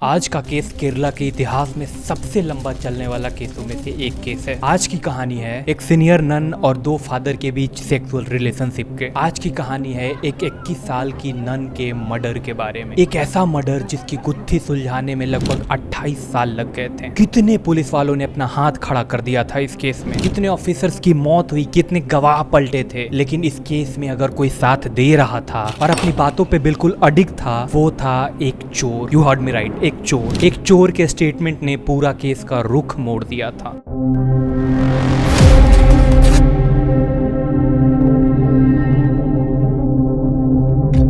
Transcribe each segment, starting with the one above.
आज का केस केरला के इतिहास में सबसे लंबा चलने वाला केसों में से एक केस है। आज की कहानी है एक सीनियर नन और दो फादर के बीच सेक्सुअल रिलेशनशिप के। आज की कहानी है एक 21 साल की नन के मर्डर के बारे में। एक ऐसा मर्डर जिसकी गुत्थी सुलझाने में लगभग 28 साल लग गए थे। कितने पुलिस वालों ने अपना हाथ खड़ा कर दिया था इस केस में, कितने ऑफिसर्स की मौत हुई, कितने गवाह पलटे थे, लेकिन इस केस में अगर कोई साथ दे रहा था और अपनी बातों पे बिल्कुल अडिग था, वो था एक चोर। यू हर्ड मी राइट, एक चोर के स्टेटमेंट ने पूरा केस का रुख मोड़ दिया था।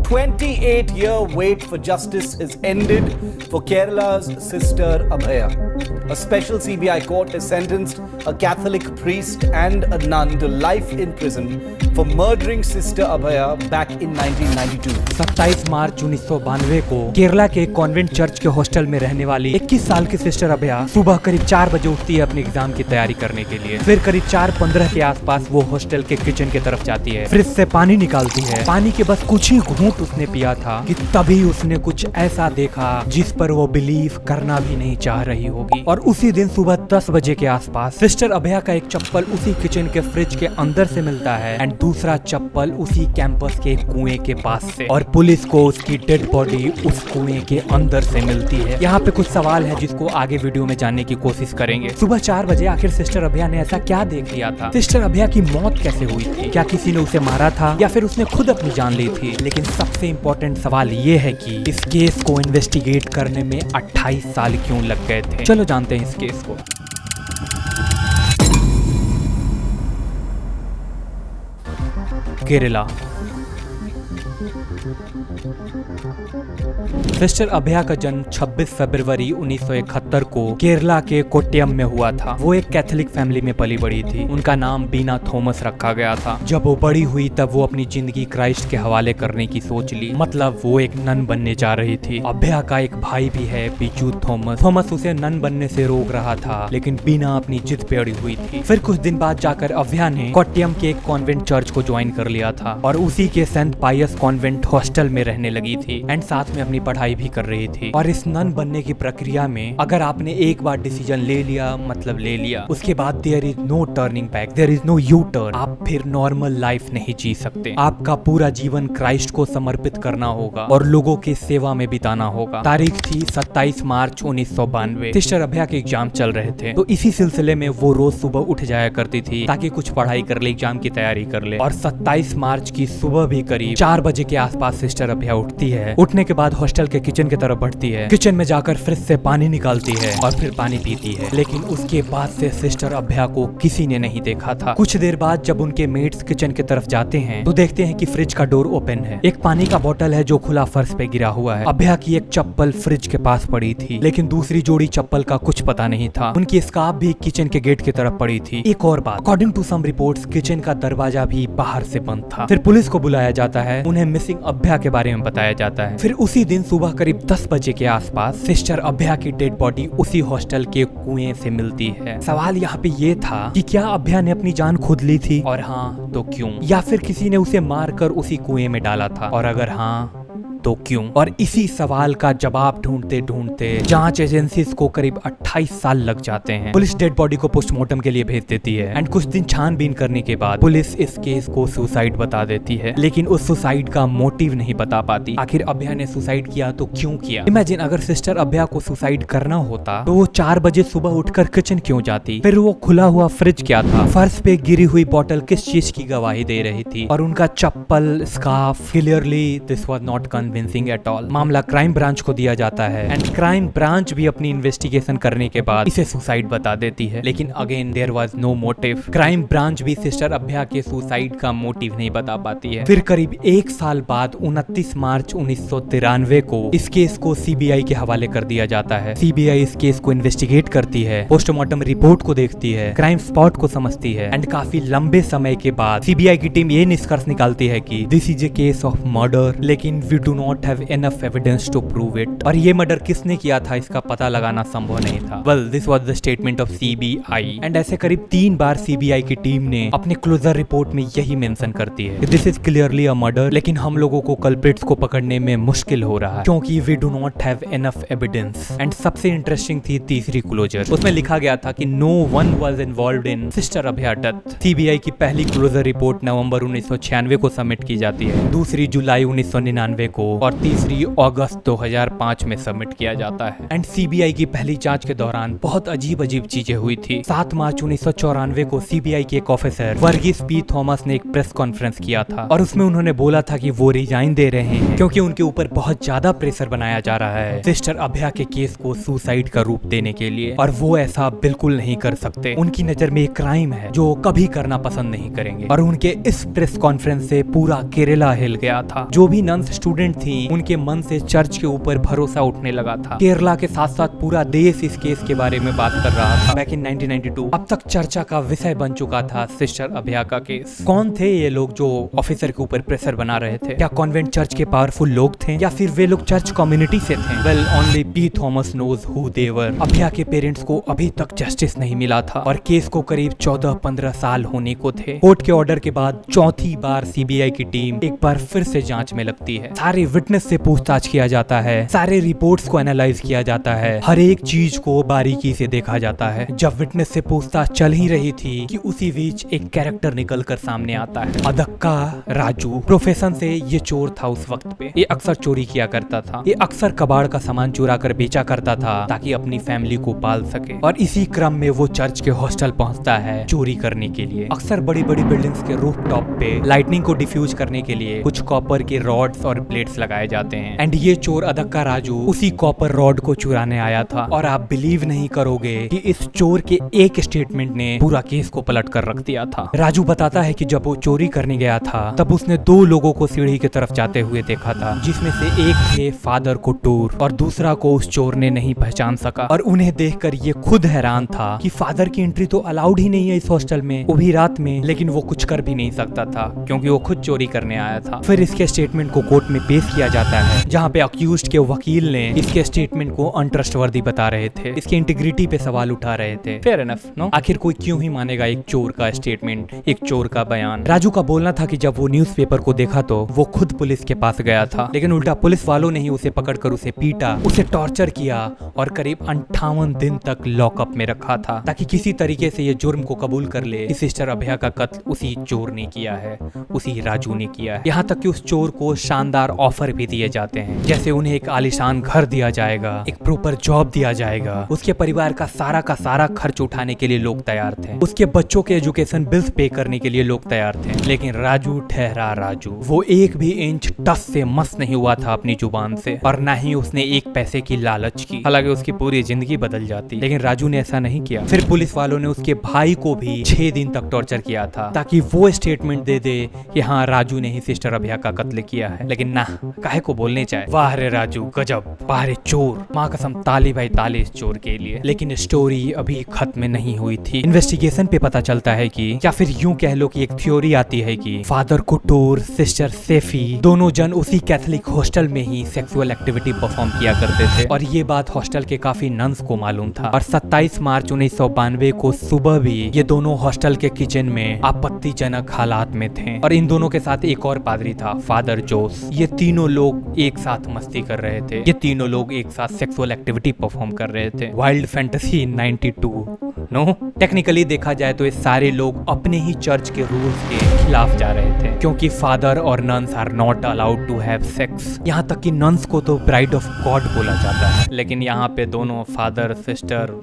28-year wait for justice is ended for Kerala's sister Abhaya. A special CBI court has sentenced a Catholic priest and a nun to life in prison for murdering sister Abhaya back in 1992. 27 मार्च 1992 को केरला के convent church के hostel में रहने वाली 21 साल की sister अभया सुबह करीब 4 बजे उठती है अपने एग्जाम की तैयारी करने के लिए। फिर करीब 4:15 के आसपास वो हॉस्टल के किचन की तरफ जाती है, फ्रिज से पानी निकालती है। पानी के बस कुछ ही घूंट उसने पिया था कि तभी उसने कुछ ऐसा देखा जिस पर वो बिलीव करना भी नहीं चाह रही होगी। और उसी दिन सुबह 10 बजे के आसपास सिस्टर अभया का एक चप्पल उसी किचन के फ्रिज के अंदर से मिलता है एंड दूसरा चप्पल उसी कैंपस के कुएं के पास से, और पुलिस को उसकी डेड बॉडी उस कुएं के अंदर से मिलती है। यहाँ पे कुछ सवाल है जिसको आगे वीडियो में जानने की कोशिश करेंगे। सुबह 4 बजे आखिर सिस्टर अभया ने ऐसा क्या देख लिया था? सिस्टर अभया की मौत कैसे हुई थी? क्या किसी ने उसे मारा था या फिर उसने खुद अपनी जान ली थी? लेकिन सबसे इम्पोर्टेंट सवाल ये है कि इस केस को इन्वेस्टिगेट करने में 28 साल क्यों लग गए थे। चलो जानते हैं इस केस को। केरला। सिस्टर अभया का जन्म 26 फरवरी 1971 को केरला के कोट्टयम में हुआ था। वो एक कैथोलिक फैमिली में पली बड़ी थी। उनका नाम बीना थॉमस रखा गया था। जब वो बड़ी हुई तब वो अपनी जिंदगी क्राइस्ट के हवाले करने की सोच ली, मतलब वो एक नन बनने जा रही थी। अभया का एक भाई भी है, बीजू थॉमस। थॉमस उसे नन बनने से रोक रहा था, लेकिन बीना अपनी जिद पे अड़ी हुई थी। फिर कुछ दिन बाद जाकर अभया ने कोट्टयम के एक कॉन्वेंट चर्च को ज्वाइन कर लिया था और उसी के सेंट पायस कॉन्वेंट हॉस्टल में रहने लगी थी एंड साथ में अपनी पढ़ाई भी कर रही थी। और इस नन बनने की प्रक्रिया में अगर आपने एक बार डिसीजन ले लिया, मतलब ले लिया, उसके बाद there is no turning back, there is no U turn. आप फिर नॉर्मल लाइफ नहीं जी सकते। आपका पूरा जीवन क्राइस्ट को समर्पित करना होगा और लोगों की सेवा में बिताना होगा। तारीख थी 27 मार्च 1992। सिस्टर अभया के एग्जाम चल रहे थे, तो इसी सिलसिले में वो रोज सुबह उठ जाया करती थी ताकि कुछ पढ़ाई कर ले, एग्जाम की तैयारी कर ले। और 27 मार्च की सुबह भी करीब 4 बजे के आसपास सिस्टर अभया उठती है। उठने के बाद हॉस्टल के किचन की तरफ बढ़ती है। किचन में जाकर फ्रिज से पानी निकालती है और फिर पानी पीती है। लेकिन उसके बाद से सिस्टर अभया को किसी ने नहीं देखा था। कुछ देर बाद जब उनके मेट्स किचन की तरफ जाते हैं तो देखते हैं कि फ्रिज का डोर ओपन है। एक पानी का बोतल है जो खुला फर्श पे गिरा हुआ है। अभया की एक चप्पल फ्रिज के पास पड़ी थी, लेकिन दूसरी जोड़ी चप्पल का कुछ पता नहीं था। उनकी स्कार्फ भी किचन के गेट की तरफ पड़ी थी। एक और बात, according to some reports, kitchen का दरवाजा भी बाहर से बंद था। फिर पुलिस को बुलाया जाता है, उन्हें मिसिंग अभया के बारे में बताया जाता है। फिर उसी दिन सुबह करीब 10 बजे के आसपास सिस्टर अभया की डेड बॉडी उसी हॉस्टल के कुएं से मिलती है। सवाल यहाँ पे ये था कि क्या अभया ने अपनी जान खुद ली थी, और हाँ तो क्यों, या फिर किसी ने उसे मारकर उसी कुएं में डाला था, और अगर हाँ तो क्यों। और इसी सवाल का जवाब ढूंढते ढूंढते जांच एजेंसीज को करीब 28 साल लग जाते हैं। पुलिस डेड बॉडी को पोस्टमार्टम के लिए भेज देती है एंड कुछ दिन छानबीन करने के बाद पुलिस इस केस को सुसाइड बता देती है, लेकिन उस सुसाइड का मोटिव नहीं बता पाती। आखिर अभया ने सुसाइड किया तो क्यों किया? इमेजिन अगर सिस्टर अभया को सुसाइड करना होता तो वो 4 बजे सुबह उठकर किचन क्यों जाती? फिर वो खुला हुआ फ्रिज क्या था? फर्श पे गिरी हुई बोतल किस चीज की गवाही दे रही थी? और उनका चप्पल, scarf, clearly this was not convincing at all. मामला क्राइम ब्रांच को दिया जाता है एंड क्राइम ब्रांच भी अपनी इन्वेस्टिगेशन करने के बाद इसे सुसाइड बता देती है, लेकिन again there was no motive. Crime branch भी सिस्टर अभया के सुसाइड का मोटिव नहीं बता पाती है। फिर करीब 1 साल बाद 29 मार्च 1993 को इस केस को सीबीआई के हवाले कर दिया जाता है। सीबीआई इस केस को इन्वेस्टिगेट करती है, पोस्टमार्टम रिपोर्ट को देखती है, क्राइम स्पॉट को समझती है एंड काफी लंबे समय के बाद सीबीआई की टीम ये निष्कर्ष निकालती है कि this is a case of murder, लेकिन we do not have enough evidence to prove it. और ये मर्डर किसने किया था इसका पता लगाना संभव नहीं था। Well, this was the statement of CBI and ऐसे करीब 3 बार सीबीआई की टीम ने अपने क्लोजर रिपोर्ट में यही मेंशन करती है, this is clearly a murder, लेकिन हम लोगों को कल्प्रिट्स को पकड़ने में मुश्किल हो रहा है क्योंकि we do not have enough evidence. And सबसे इंटरेस्टिंग थी तीसरी क्लोजर, उसमें लिखा गया था कि no one was involved in sister Abhaya death. CBI की पहली क्लोजर रिपोर्ट नवंबर 1996 को सबमिट की जाती है, दूसरी जुलाई 1999 को और तीसरी अगस्त 2005 में सबमिट किया जाता है। एंड सीबीआई की पहली जांच के दौरान बहुत अजीब अजीब चीजें हुई थी। 7 मार्च 1994 को सीबीआई के एक ऑफिसर वर्गीस पी थॉमस ने एक प्रेस कॉन्फ्रेंस किया था और उसमें उन्होंने बोला था कि वो रिजाइन दे रहे हैं क्योंकि उनके ऊपर बहुत ज्यादा प्रेशर बनाया जा रहा है सिस्टर अभया के केस को सुसाइड का रूप देने के लिए, और वो ऐसा बिल्कुल नहीं कर सकते। उनकी नजर में एक क्राइम है जो कभी करना पसंद नहीं करेंगे। और उनके इस प्रेस कॉन्फ्रेंस से पूरा केरला हिल गया था। जो भी नन्स स्टूडेंट थी उनके मन से चर्च के ऊपर भरोसा उठने लगा था। केरला के साथ साथ पूरा देश इस केस के बारे में बात कर रहा था। बैक इन 1992 अब तक चर्चा का विषय बन चुका था सिस्टर अभया का केस। कौन थे ये लोग जो ऑफिसर के ऊपर प्रेशर बना रहे थे? क्या कॉन्वेंट चर्च के पावरफुल लोग थे या फिर वे लोग चर्च कम्युनिटी से थे? Well, only P Thomas knows who they were. Abhaya के पेरेंट्स को अभी तक जस्टिस नहीं मिला था और केस को करीब 14-15 साल होने को थे। कोर्ट के ऑर्डर के बाद चौथी बार सीबीआई की टीम एक बार फिर से जांच में लगती है। सारे विटनेस से पूछताछ किया जाता है, सारे रिपोर्ट्स को एनालाइज किया जाता है, हर एक चीज को बारीकी से देखा जाता है। जब विटनेस से पूछताछ चल ही रही थी कि उसी बीच एक कैरेक्टर निकल कर सामने आता है। अदक्का राजू प्रोफेशन से ये चोर था उस वक्त पे। ये अक्सर चोरी किया करता था, ये अक्सर कबाड़ का सामान चुरा कर बेचा करता था ताकि अपनी फैमिली को पाल सके। और इसी क्रम में वो चर्च के हॉस्टल पहुंचता है चोरी करने के लिए। अक्सर बड़ी बड़ी बिल्डिंग्स के रूफ टॉप पे लाइटनिंग को डिफ्यूज करने के लिए कुछ कॉपर के रॉड्स और प्लेट्स लगाए जाते हैं। एंड ये चोर अदक्का राजू उसी कॉपर रॉड को चुराने आया था। और आप बिलीव नहीं करोगे कि इस चोर के एक स्टेटमेंट ने पूरा केस को पलट कर रख दिया था। राजू बताता है कि जब वो चोरी करने गया था तब उसने 2 लोगों को सीढ़ी की तरफ जाते हुए देखा था, जिसमें से एक थे फादर कुट्टूर और दूसरा को उस चोर ने नहीं पहचान सका। और उन्हें देखकर ये खुद हैरान था कि फादर की एंट्री तो अलाउड ही नहीं है इस हॉस्टल में, वो भी रात में, लेकिन वो कुछ कर भी नहीं सकता था क्योंकि वो खुद चोरी करने आया था। फिर इसके स्टेटमेंट को कोर्ट में पेश किया जाता है जहाँ पे अक्यूज्ड के वकील ने इसके स्टेटमेंट को अनट्रस्टवर्दी बता रहे थे, इसकी इंटीग्रिटी पे सवाल उठा रहे थे। Fair enough, no? आखिर कोई क्यों ही मानेगा एक चोर का स्टेटमेंट, एक चोर का बयान। राजू का बोलना था कि जब वो न्यूज़पेपर को देखा तो वो खुद पुलिस के पास गया था, लेकिन उल्टा पुलिस वालों ने ही उसे पकड़कर उसे पीटा, उसे टॉर्चर किया और करीब 58 दिन तक लॉकअप में रखा था ताकि किसी तरीके से ये जुर्म को कबूल कर ले कि सिस्टर अभया का कत्ल उसी चोर ने किया है, उसी राजू ने किया है। यहाँ तक कि उस चोर को शानदार ऑफर भी दिए जाते हैं, जैसे उन्हें एक आलीशान घर दिया जाएगा, एक प्रॉपर जॉब दिया जाएगा, उसके परिवार का सारा खर्च उठाने के लिए लोग तैयार थे, उसके बच्चों के एजुकेशन बिल्स पे करने के लिए लोग तैयार थे। लेकिन राजू ठहरा राजू, वो एक भी इंच टस से मस नहीं हुआ था अपनी जुबान से, और ना ही उसने एक पैसे की लालच की। हालांकि उसकी पूरी जिंदगी बदल जाती, लेकिन राजू ने ऐसा नहीं किया। फिर पुलिस वालों ने उसके भाई को भी 6 दिन तक टॉर्चर किया था ताकि वो स्टेटमेंट दे दे कि हाँ, राजू ने ही सिस्टर अभया का कत्ल किया है। लेकिन ना, काहे को बोलने चाहे। वाह रे राजू, गजब, वाह रे चोर, माँ कसम ताली भाई ताली इस चोर के लिए। लेकिन स्टोरी अभी खत्म नहीं हुई थी। इन्वेस्टिगेशन पे पता चलता है कि, या फिर यूं कह लो कि एक थ्योरी आती है कि फादर कुट्टूर, सिस्टर सैफी दोनों जन उसी कैथोलिक हॉस्टल में ही सेक्सुअल एक्टिविटी परफॉर्म किया करते थे और ये बात हॉस्टल के काफी नन्स को मालूम था। और 27 मार्च 1992 को सुबह भी ये दोनों हॉस्टल के किचन में आपत्तिजनक हालात में थे। और इन दोनों के साथ एक और पादरी था, फादर जोस। ये तीनों लोग एक साथ मस्ती कर रहे थे, ये तीनों लोग एक साथ सेक्सुअल एक्टिविटी परफॉर्म कर रहे थे। Wild fantasy 92, no? टेक्निकली देखा जाए तो ये सारे लोग अपने ही चर्च के रूल्स के खिलाफ जा रहे थे क्योंकि फादर और nuns are not allowed to have sex. यहाँ तक कि नन्स को तो ब्राइड ऑफ गॉड बोला जाता है, लेकिन यहाँ पे दोनों फादर सिस्टर।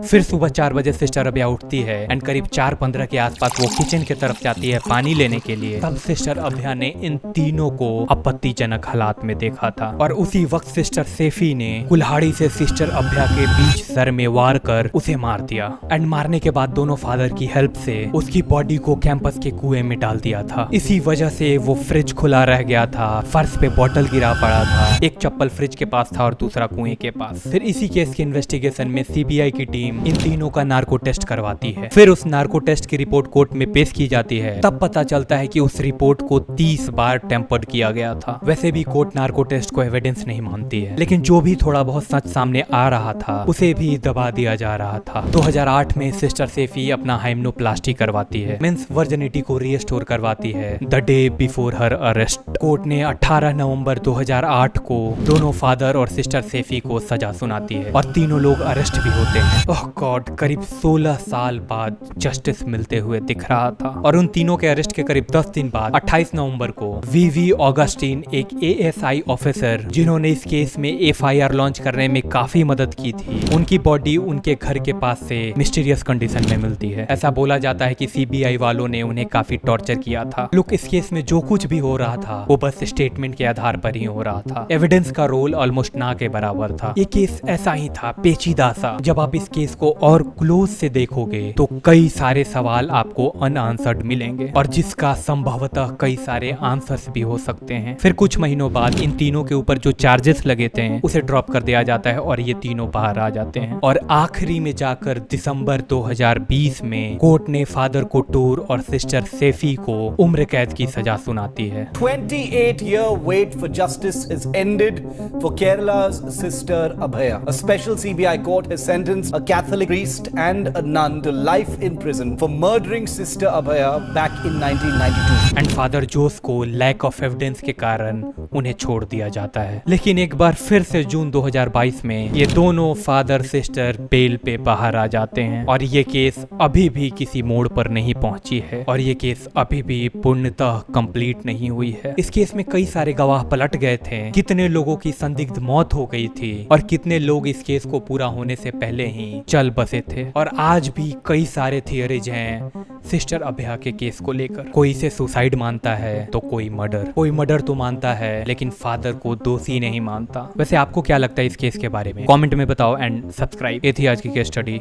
फिर सुबह 4 बजे सिस्टर अभया उठती है एंड करीब 4:15 के आसपास वो किचन की तरफ जाती है पानी लेने के लिए। तब सिस्टर अभया ने इन तीनों को आपत्तिजनक हालात में देखा था और उसी वक्त सिस्टर सैफी ने कुल्हाड़ी से सिस्टर अभया के बीच सर में वार कर उसे मार दिया। एंड मारने के बाद दोनों फादर की हेल्प से उसकी बॉडी को कैंपस के कुएं में डाल दिया था। इसी वजह से वो फ्रिज खुला रह गया था, फर्श पे बॉटल गिरा पड़ा था, एक चप्पल फ्रिज के पास था और दूसरा कुएं के पास। फिर इसी केस के इन्वेस्टिगेशन में सीबीआई की टीम इन तीनों का नार्को टेस्ट करवाती है। फिर उस नार्को टेस्ट की रिपोर्ट कोर्ट में पेश की जाती है। तब पता चलता है कि उस रिपोर्ट को 30 बार टेम्पर्ड किया गया था। वैसे भी कोर्ट नार्को टेस्ट को एविडेंस नहीं मानती है, लेकिन जो भी थोड़ा बहुत सच सामने आ रहा था उसे भी दबा दिया जा रहा था। 2008 में सिस्टर सेफी अपना हाइम्नोप्लास्टी करवाती है, मींस वर्जिनिटी को रीस्टोर करवाती है the day before her arrest. Court ने 18 नवंबर 2008 को दोनों फादर और सिस्टर सेफी को सजा सुनाती है और तीनों लोग अरेस्ट भी होते हैं। ओह गॉड, करीब 16 साल बाद जस्टिस मिलते हुए दिख रहा था। और उन तीनों के अरेस्ट के करीब 10 दिन बाद 28 नवंबर को वीवी ऑगस्टीन, एक एएसआई ऑफिसर जिन्होंने इस केस में एफआईआर लॉन्च करने में काफी मदद की थी, उनकी बॉडी उनके घर के पास से मिस्टीरियस कंडीशन में मिलती है। ऐसा बोला जाता है कि सीबीआई वालों ने उन्हें काफी टॉर्चर किया था। लुक, इस केस में जो कुछ भी हो रहा था वो बस स्टेटमेंट के आधार पर ही हो रहा था। एविडेंस का रोल ऑलमोस्ट ना के बराबर था। ये केस ऐसा ही था, पेचीदा सा। जब आप इस केस को और क्लोज से देखोगे तो कई सारे सवाल आपको अनआंसर्ड मिलेंगे और जिसका संभवतः कई सारे आंसर्स भी हो सकते हैं। फिर कुछ महीनों बाद इन तीनों के ऊपर जो चार्जेस लगे थे उसे ड्रॉप कर दिया जाता है और ये तीनों बाहर आ जाते हैं। और आखिरी में जाकर दिसंबर 2020 में कोर्ट ने फादर कोटूर और सिस्टर सेफी को उम्र कैद की सजा सुनाती है। 28-year wait for justice is ended for Kerala's sister Abhaya. A special CBI court has sentenced a Catholic priest and a nun to life in prison for murdering sister Abhaya back in 1992. And father Jose को lack of evidence के कारण उन्हें छोड़ दिया जाता है। लेकिन एक बार फिर से जून 2022 में ये दोनों फादर सिस्टर बेल पे बाहर आ जाते हैं और ये केस अभी भी किसी मोड़ पर नहीं पहुंची है और ये केस अभी भी पूर्णतः कंप्लीट नहीं हुई है। इस केस में कई सारे गवाह पलट गए थे, कितने लोगों की संदिग्ध मौत हो गई थी और कितने लोग इस केस को पूरा होने से पहले ही चल बसे थे। और आज भी कई सारे थियरीज हैं सिस्टर अभया के केस को लेकर। कोई इसे सुसाइड मानता है तो कोई मर्डर तो मानता है, लेकिन फादर को दोषी नहीं मानता। वैसे आपको क्या लगता है इस केस के बारे में? कमेंट में बताओ एंड सब्सक्राइब। ये थी आज की केस स्टडी।